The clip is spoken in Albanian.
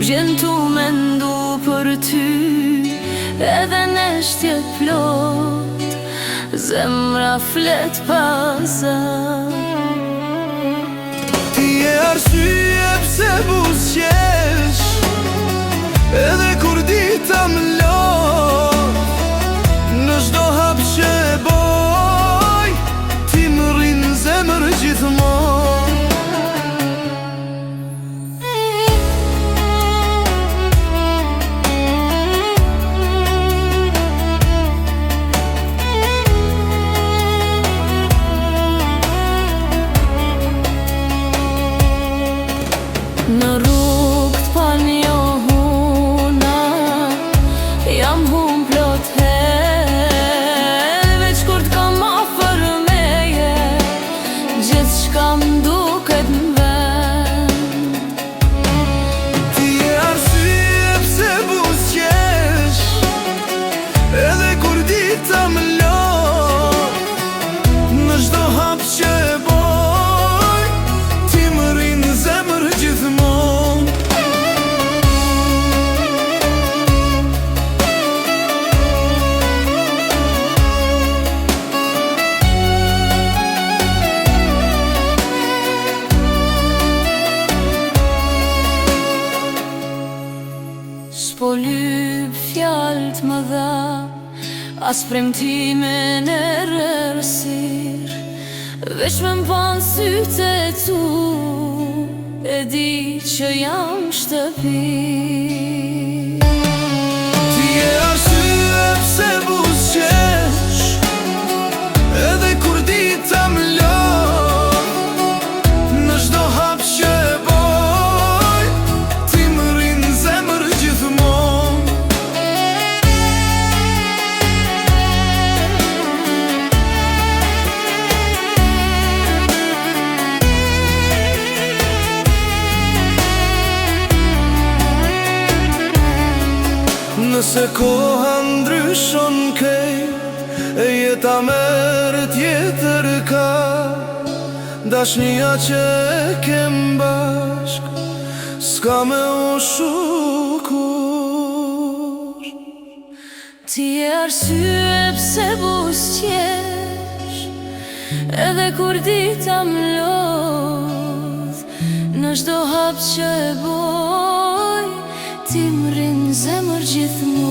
vjen tu mendu për ty, edhe neshtje plot, zemra flet pasat. Ti e arsye pse buzqesh, edhe kur dita m'lon, në çdo hap që e boj, ti më rrin zemër gjithmon. Në rrugë t'panjohuna, jam hum plot herë, veç kur t'kam afër meje, gjithçka m'duket n'vend. Ti e arsye pse buzqesh, edhe kur dita m'lon, në çdo hap që e boj, ti më rrin zemër gjithmon. S'po lyp fjallë më dha, as premtimin e rësir, veç me m'pan sytë e tu, e di që jam shtëpi. Ti e arsye pse buzqesh, edhe kur dita m'lon, në çdo hap që e boj, ti më rrin zemër gjithmon. Nëse koha ndryshon kejt, e jeta merr tjetër ka, dashnia që e kem bashk, s'ka me u shukur. Ti e arsye pse buzqesh, edhe kur dita m'lodh, në çdo hap që e boj, ti m'rrin zemër gjithmonë.